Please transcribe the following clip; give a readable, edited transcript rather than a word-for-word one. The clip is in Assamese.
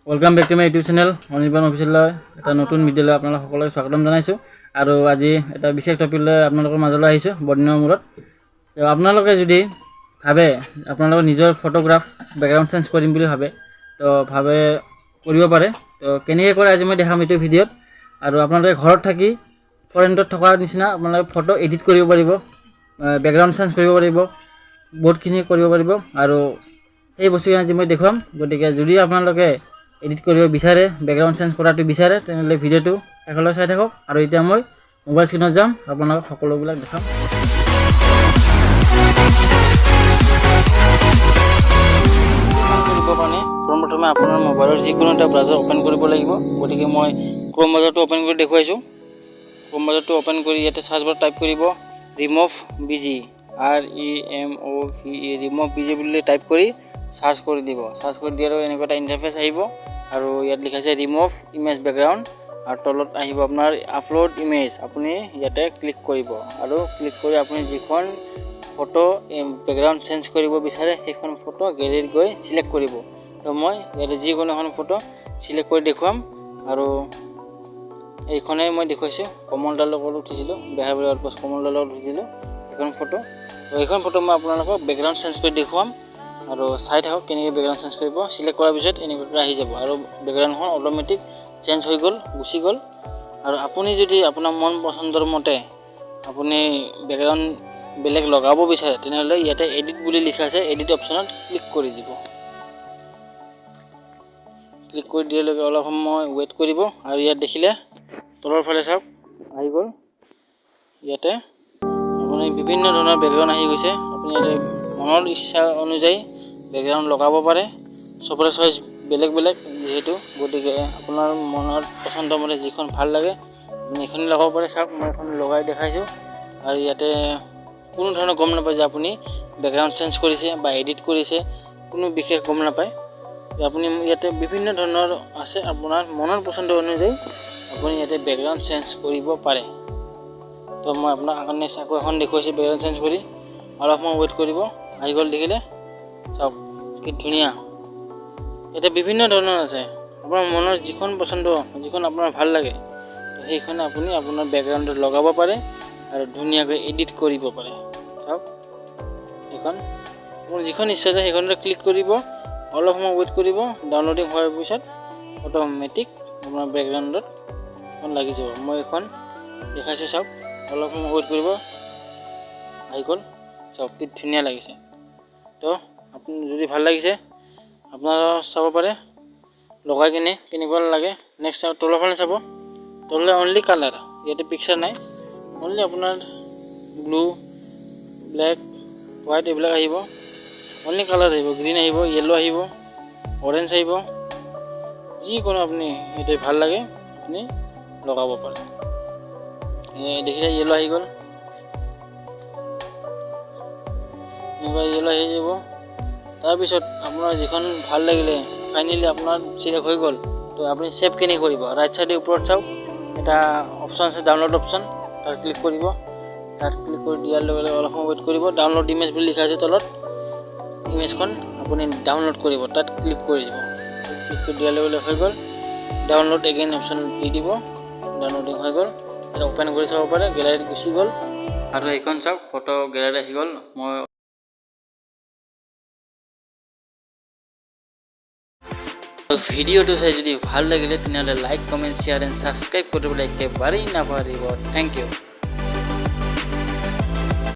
Welcome back to my YouTube channel Anirban অফিচিয়েললৈ এটা নতুন ভিডিঅ'লৈ আপোনালোক সকলোকে স্বাগতম জনাইছোঁ আৰু আজি এটা বিশেষ টপিকলৈ আপোনালোকৰ মাজলৈ আহিছোঁ বৰ্ণিনৰ মূৰত। আপোনালোকে যদি ভাবে আপোনালোকৰ নিজৰ ফটোগ্ৰাফ বেকগ্ৰাউণ্ড চেঞ্জ কৰিম বুলি ভাবে তো কৰিব পাৰে। তো কেনেকৈ কৰে আজি মই দেখাম এইটো ভিডিঅ'ত। আৰু আপোনালোকে ঘৰত থাকি ফৰেনত থকাৰ নিচিনা আপোনালোকে ফটো এডিট কৰিব পাৰিব, বেকগ্ৰাউণ্ড চেঞ্জ কৰিব পাৰিব, বহুতখিনি কৰিব পাৰিব। আৰু এই বস্তুখিনি আজি মই দেখুৱাম। গতিকে যদি আপোনালোকে এডিট কৰিব বিচাৰে, বেকগ্ৰাউণ্ড চেঞ্জ কৰাটো বিচাৰে, তেনেহ'লে ভিডিঅ'টো শেষলৈ চাই থাকক। আৰু এতিয়া মই মোবাইল স্ক্ৰীনত যাম, আপোনালোকক সকলোবিলাক দেখাম। কৰিব কাৰণে প্ৰথমে আপোনাৰ মোবাইলৰ যিকোনো এটা ব্ৰাউজাৰ অ'পেন কৰিব লাগিব। গতিকে মই ক্ৰম ব্ৰাউজাৰটো অ'পেন কৰি দেখুৱাইছোঁ। ক্ৰম ব্ৰাউজাৰটো অ'পেন কৰি ইয়াতে চাৰ্চ বাৰত টাইপ কৰিব remove busy, REMOVE remove busy বুলি টাইপ কৰি চাৰ্চ কৰি দিব। চাৰ্চ কৰি দিয়াৰ এনেকুৱা এটা ইণ্টাৰফেচ আহিব আৰু ইয়াত লিখা আছে ৰিম'ভ ইমেজ বেকগ্ৰাউণ্ড আৰু তলত আহিব আপোনাৰ আপলোড ইমেজ। আপুনি ইয়াতে ক্লিক কৰিব আৰু ক্লিক কৰি আপুনি যিখন ফটো বেকগ্ৰাউণ্ড চেঞ্জ কৰিব বিচাৰে সেইখন ফটো গেলেৰীত গৈ চিলেক্ট কৰিব। তো মই ইয়াতে যিকোনো এখন ফটো চিলেক্ট কৰি দেখুৱাম। আৰু এইখনেই মই দেখুৱাইছোঁ, কমলদাৰ লগত উঠিছিলোঁ, বেহাৰবাৰী পোষ্ট কমলদাৰ লগত উঠিছিলোঁ এইখন ফটো। তো এইখন ফটো মই আপোনালোকক বেকগ্ৰাউণ্ড চেঞ্জ কৰি দেখুৱাম আৰু চাই থাকক কেনেকৈ বেকগ্ৰাউণ্ড চেঞ্জ কৰিব। চিলেক্ট কৰাৰ পিছত এনেকুৱাকৈ আহি যাব আৰু বেকগ্ৰাউণ্ডখন অট'মেটিক চেঞ্জ হৈ গ'ল, গুচি গ'ল। আৰু আপুনি যদি আপোনাৰ মন পচন্দৰ মতে আপুনি বেকগ্ৰাউণ্ড বেলেগ লগাব বিচাৰে তেনেহ'লে ইয়াতে এডিট বুলি লিখা আছে, এডিট অপশ্যনত ক্লিক কৰি দিব। ক্লিক কৰি দিয়ালৈকে অলপ সময় ৱেইট কৰিব আৰু ইয়াত দেখিলে তলৰ ফালে চাওক আহি গ'ল। ইয়াতে আপুনি বিভিন্ন ধৰণৰ বেকগ্ৰাউণ্ড আহি গৈছে। আপুনি ইয়াতে মনৰ ইচ্ছা অনুযায়ী বেকগ্ৰাউণ্ড লগাব পাৰে। চবৰে চইচ বেলেগ বেলেগ যিহেতু, গতিকে আপোনাৰ মনৰ পচন্দ মতে যিখন ভাল লাগে আপুনি এইখনেই লগাব পাৰে। চাওক মই এখন লগাই দেখাইছোঁ আৰু ইয়াতে কোনো ধৰণৰ গম নাপায় যে আপুনি বেকগ্ৰাউণ্ড চেঞ্জ কৰিছে বা এডিট কৰিছে, কোনো বিশেষ গম নাপায়। আপুনি ইয়াতে বিভিন্ন ধৰণৰ আছে, আপোনাৰ মনৰ পচন্দ অনুযায়ী আপুনি ইয়াতে বেকগ্ৰাউণ্ড চেঞ্জ কৰিব পাৰে। তো মই আপোনাক কাৰণে আকৌ এখন দেখুৱাইছোঁ বেকগ্ৰাউণ্ড চেঞ্জ কৰি। অলপ সময় ৱেইট কৰিব, আহি গ'ল দেখিলে। চাওক কি ধুনীয়া। ইয়াতে বিভিন্ন ধৰণৰ আছে, আপোনাৰ মনৰ যিখন পচন্দ, যিখন আপোনাৰ ভাল লাগে সেইখনে আপুনি আপোনাৰ বেকগ্ৰাউণ্ডত লগাব পাৰে আৰু ধুনীয়াকৈ এডিট কৰিব পাৰে। চাওক এইখন মোৰ যিখন ইচ্ছা যায় সেইখনতে ক্লিক কৰিব, অলপ সময় ৱেইট কৰিব। ডাউনলোডিং হোৱাৰ পিছত অট'মেটিক আপোনাৰ বেকগ্ৰাউণ্ডত এখন লাগি যাব। মই এখন দেখাইছোঁ, চাওক অলপ সময় ৱেইট কৰিব, আহি গ'ল। চাওক কি ধুনীয়া লাগিছে। তো আপুনি যদি ভাল লাগিছে আপোনারা চাব পাৰে লগাই কিনে কেনেকুৱা লাগে। নেক্সট তলৰ ফালে চাব, তললৈ অনলি কালাৰ, ইয়াতে পিকচাৰ নাই, অনলি আপোনাৰ ব্লু, ব্লেক, হোৱাইট এইবিলাক আহিব। অনলি কালাৰ আহিব, গ্ৰীণ আহিব, য়েল্লো আহিব, অৰেঞ্জ আহিব, যিকোনো আপুনি ইয়াতে ভাল লাগে আপুনি লগাব পাৰে। দেখিলে য়েল্লো আহি গ'ল, এনেকুৱা য়েল্লো আহি যাব। তাৰপিছত আপোনাৰ যিখন ভাল লাগিলে ফাইনেলি আপোনাৰ চিলেক্ট হৈ গ'ল। তো আপুনি ছেভ কেনেকৈ কৰিব, ৰাইট চাইডে ওপৰত চাওক এটা অপশ্যন আছে ডাউনলোড অপশ্যন, তাত ক্লিক কৰিব। তাত ক্লিক কৰি দিয়াৰ লগে লগে অলপ সময় ৱেইট কৰিব। ডাউনলোড ইমেজ বুলি লিখা আছে তলত, ইমেজখন আপুনি ডাউনলোড কৰিব, তাত ক্লিক কৰি দিব। ক্লিক কৰি দিয়াৰ লগে লগে হৈ গ'ল। ডাউনলোড এগেইন অপশ্যন দি দিব, ডাউনলোডিং হৈ গ'ল। এটা অ'পেন কৰি চাব পাৰে, গেলাৰীত গুচি গ'ল আৰু এইখন চাওক ফটো গেলাৰীত আহি গ'ল। মই ভিডিঅ'টো চাই যদি ভাল লাগিলে তেনেহ'লে like, comment, share and subscribe কৰিবলৈ একেবাৰেই নাপাহৰিব। Thank U.